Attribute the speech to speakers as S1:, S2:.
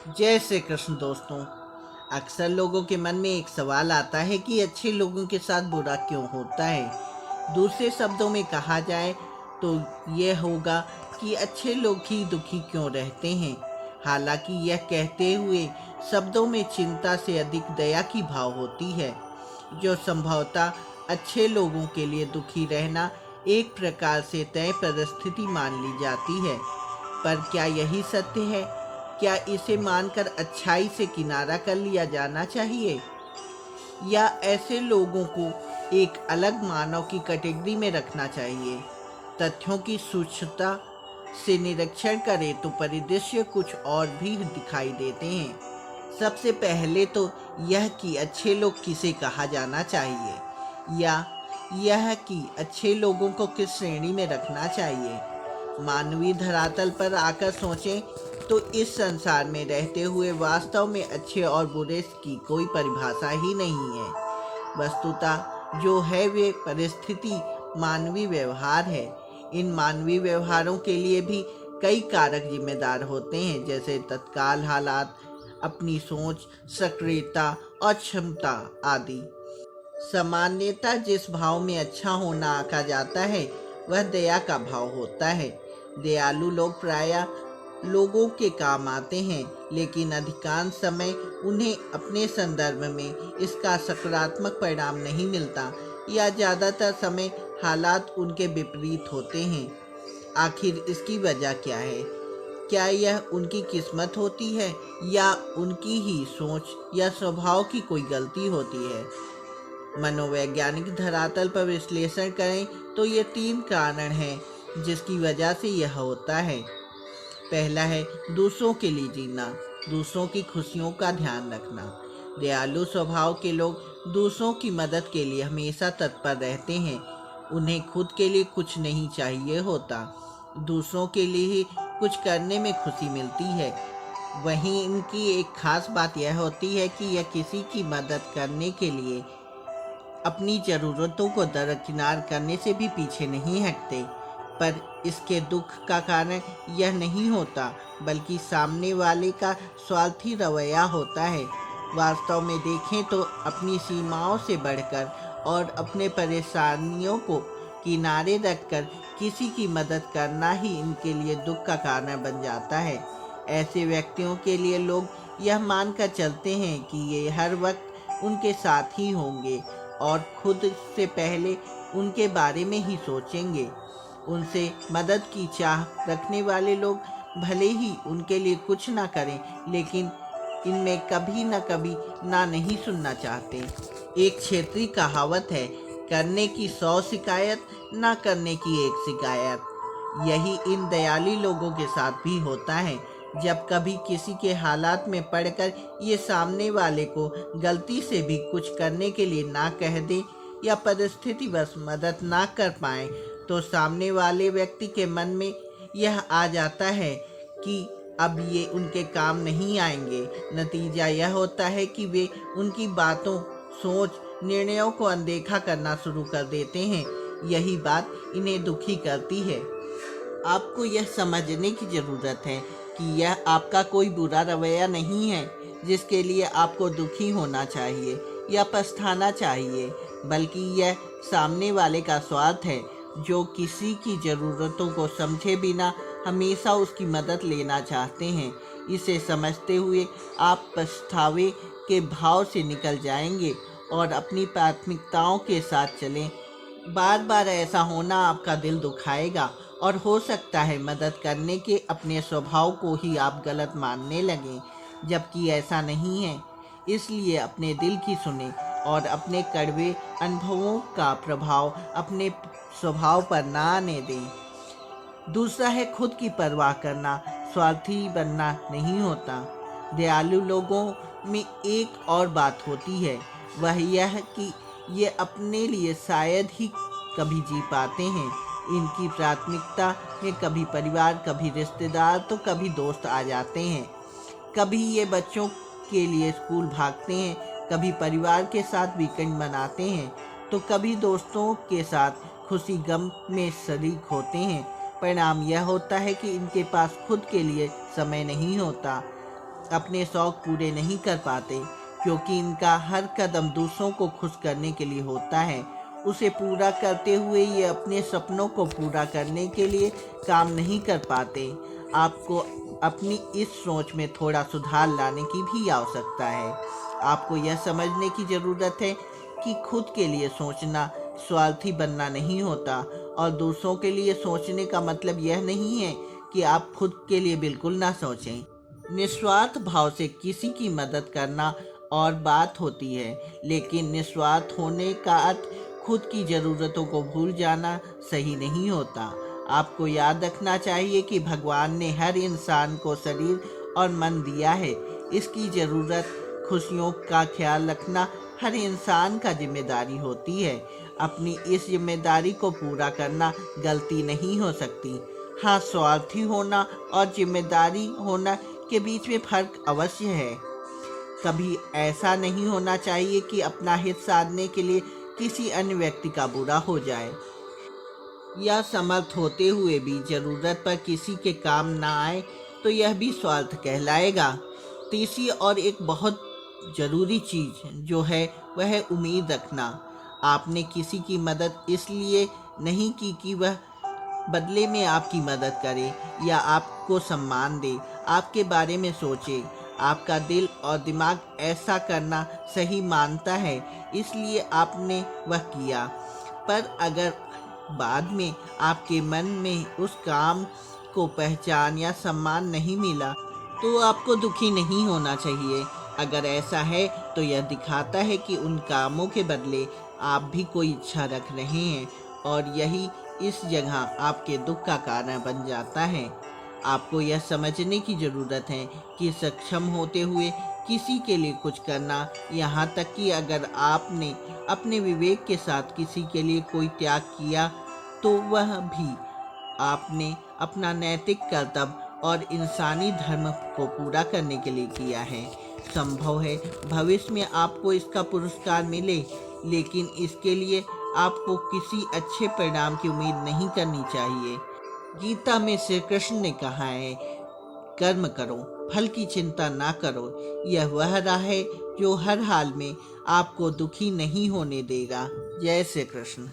S1: जय श्री कृष्ण दोस्तों। अक्सर लोगों के मन में एक सवाल आता है कि अच्छे लोगों के साथ बुरा क्यों होता है। दूसरे शब्दों में कहा जाए तो यह होगा कि अच्छे लोग ही दुखी क्यों रहते हैं। हालांकि यह कहते हुए शब्दों में चिंता से अधिक दया की भाव होती है, जो संभवतः अच्छे लोगों के लिए दुखी रहना एक प्रकार से तय परिस्थिति मान ली जाती है। पर क्या यही सत्य है? क्या इसे मानकर अच्छाई से किनारा कर लिया जाना चाहिए, या ऐसे लोगों को एक अलग मानव की कैटेगरी में रखना चाहिए? तथ्यों की सूक्ष्मता से निरीक्षण करें तो परिदृश्य कुछ और भी दिखाई देते हैं। सबसे पहले तो यह कि अच्छे लोग किसे कहा जाना चाहिए, या यह कि अच्छे लोगों को किस श्रेणी में रखना चाहिए। मानवीय धरातल पर आकर सोचें तो इस संसार में रहते हुए वास्तव में अच्छे और बुरे की कोई परिभाषा ही नहीं है। वस्तुतः जो है वे परिस्थिति मानवीय व्यवहार है। इन मानवीय व्यवहारों के लिए भी कई कारक जिम्मेदार होते हैं, जैसे तत्काल हालात, अपनी सोच, सक्रियता और क्षमता आदि। सामान्यतः जिस भाव में अच्छा होना आंका जाता है वह दया का भाव होता है। दयालु लोग प्रायः लोगों के काम आते हैं, लेकिन अधिकांश समय उन्हें अपने संदर्भ में इसका सकारात्मक परिणाम नहीं मिलता, या ज़्यादातर समय हालात उनके विपरीत होते हैं। आखिर इसकी वजह क्या है? क्या यह उनकी किस्मत होती है, या उनकी ही सोच या स्वभाव की कोई गलती होती है? मनोवैज्ञानिक धरातल पर विश्लेषण करें तो ये 3 कारण हैं जिसकी वजह से यह होता है। पहला है दूसरों के लिए जीना, दूसरों की खुशियों का ध्यान रखना। दयालु स्वभाव के लोग दूसरों की मदद के लिए हमेशा तत्पर रहते हैं। उन्हें खुद के लिए कुछ नहीं चाहिए होता, दूसरों के लिए ही कुछ करने में खुशी मिलती है। वहीं इनकी एक खास बात यह होती है कि यह किसी की मदद करने के लिए अपनी ज़रूरतों को दरकिनार करने से भी पीछे नहीं हटते। पर इसके दुख का कारण यह नहीं होता, बल्कि सामने वाले का स्वार्थी रवैया होता है। वास्तव में देखें तो अपनी सीमाओं से बढ़कर और अपने परेशानियों को किनारे रखकर किसी की मदद करना ही इनके लिए दुख का कारण बन जाता है। ऐसे व्यक्तियों के लिए लोग यह मानकर चलते हैं कि ये हर वक्त उनके साथ ही होंगे और खुद से पहले उनके बारे में ही सोचेंगे। उनसे मदद की चाह रखने वाले लोग भले ही उनके लिए कुछ ना करें, लेकिन इनमें कभी न कभी ना नहीं सुनना चाहते। एक क्षेत्रीय कहावत है, करने की 100 शिकायत, ना करने की 1 शिकायत। यही इन दयालु लोगों के साथ भी होता है। जब कभी किसी के हालात में पड़कर ये सामने वाले को गलती से भी कुछ करने के लिए ना कह दे, या परिस्थिति बस मदद ना कर पाए, तो सामने वाले व्यक्ति के मन में यह आ जाता है कि अब ये उनके काम नहीं आएंगे। नतीजा यह होता है कि वे उनकी बातों, सोच, निर्णयों को अनदेखा करना शुरू कर देते हैं। यही बात इन्हें दुखी करती है। आपको यह समझने की ज़रूरत है कि यह आपका कोई बुरा रवैया नहीं है जिसके लिए आपको दुखी होना चाहिए या पछताना चाहिए, बल्कि यह सामने वाले का स्वार्थ है, जो किसी की ज़रूरतों को समझे बिना हमेशा उसकी मदद लेना चाहते हैं। इसे समझते हुए आप पछतावे के भाव से निकल जाएंगे और अपनी प्राथमिकताओं के साथ चलें। बार बार ऐसा होना आपका दिल दुखाएगा, और हो सकता है मदद करने के अपने स्वभाव को ही आप गलत मानने लगें, जबकि ऐसा नहीं है। इसलिए अपने दिल की सुने और अपने कड़वे अनुभवों का प्रभाव अपने स्वभाव पर ना आने दें। दूसरा है खुद की परवाह करना, स्वार्थी बनना नहीं होता। दयालु लोगों में एक और बात होती है, वह यह कि ये अपने लिए शायद ही कभी जी पाते हैं। इनकी प्राथमिकता में कभी परिवार, कभी रिश्तेदार, तो कभी दोस्त आ जाते हैं। कभी ये बच्चों के लिए स्कूल भागते हैं, कभी परिवार के साथ वीकेंड मनाते हैं, तो कभी दोस्तों के साथ खुशी गम में शरीक होते हैं। परिणाम यह होता है कि इनके पास खुद के लिए समय नहीं होता। अपने शौक पूरे नहीं कर पाते, क्योंकि इनका हर कदम दूसरों को खुश करने के लिए होता है। उसे पूरा करते हुए ये अपने सपनों को पूरा करने के लिए काम नहीं कर पाते। आपको अपनी इस सोच में थोड़ा सुधार लाने की भी आवश्यकता है। आपको यह समझने की ज़रूरत है कि खुद के लिए सोचना स्वार्थी बनना नहीं होता, और दूसरों के लिए सोचने का मतलब यह नहीं है कि आप खुद के लिए बिल्कुल ना सोचें। निस्वार्थ भाव से किसी की मदद करना और बात होती है, लेकिन निस्वार्थ होने का अर्थ खुद की ज़रूरतों को भूल जाना सही नहीं होता। आपको याद रखना चाहिए कि भगवान ने हर इंसान को शरीर और मन दिया है। इसकी ज़रूरत, खुशियों का ख्याल रखना हर इंसान का जिम्मेदारी होती है। अपनी इस जिम्मेदारी को पूरा करना गलती नहीं हो सकती। हाँ, स्वार्थी होना और जिम्मेदारी होना के बीच में फर्क अवश्य है। कभी ऐसा नहीं होना चाहिए कि अपना हित साधने के लिए किसी अन्य व्यक्ति का बुरा हो जाए, या समर्थ होते हुए भी जरूरत पर किसी के काम ना आए, तो यह भी स्वार्थ कहलाएगा। तीसरी और एक बहुत ज़रूरी चीज़ जो है वह है उम्मीद रखना। आपने किसी की मदद इसलिए नहीं की कि वह बदले में आपकी मदद करे या आपको सम्मान दे, आपके बारे में सोचे। आपका दिल और दिमाग ऐसा करना सही मानता है, इसलिए आपने वह किया। पर अगर बाद में आपके मन में उस काम को पहचान या सम्मान नहीं मिला, तो आपको दुखी नहीं होना चाहिए। अगर ऐसा है तो यह दिखाता है कि उन कामों के बदले आप भी कोई इच्छा रख रहे हैं, और यही इस जगह आपके दुख का कारण बन जाता है। आपको यह समझने की ज़रूरत है कि सक्षम होते हुए किसी के लिए कुछ करना, यहाँ तक कि अगर आपने अपने विवेक के साथ किसी के लिए कोई त्याग किया, तो वह भी आपने अपना नैतिक कर्तव्य और इंसानी धर्म को पूरा करने के लिए किया है। संभव है भविष्य में आपको इसका पुरस्कार मिले, लेकिन इसके लिए आपको किसी अच्छे परिणाम की उम्मीद नहीं करनी चाहिए। गीता में श्री कृष्ण ने कहा है, कर्म करो, फल की चिंता ना करो। यह वह राह है जो हर हाल में आपको दुखी नहीं होने देगा। जय श्री कृष्ण।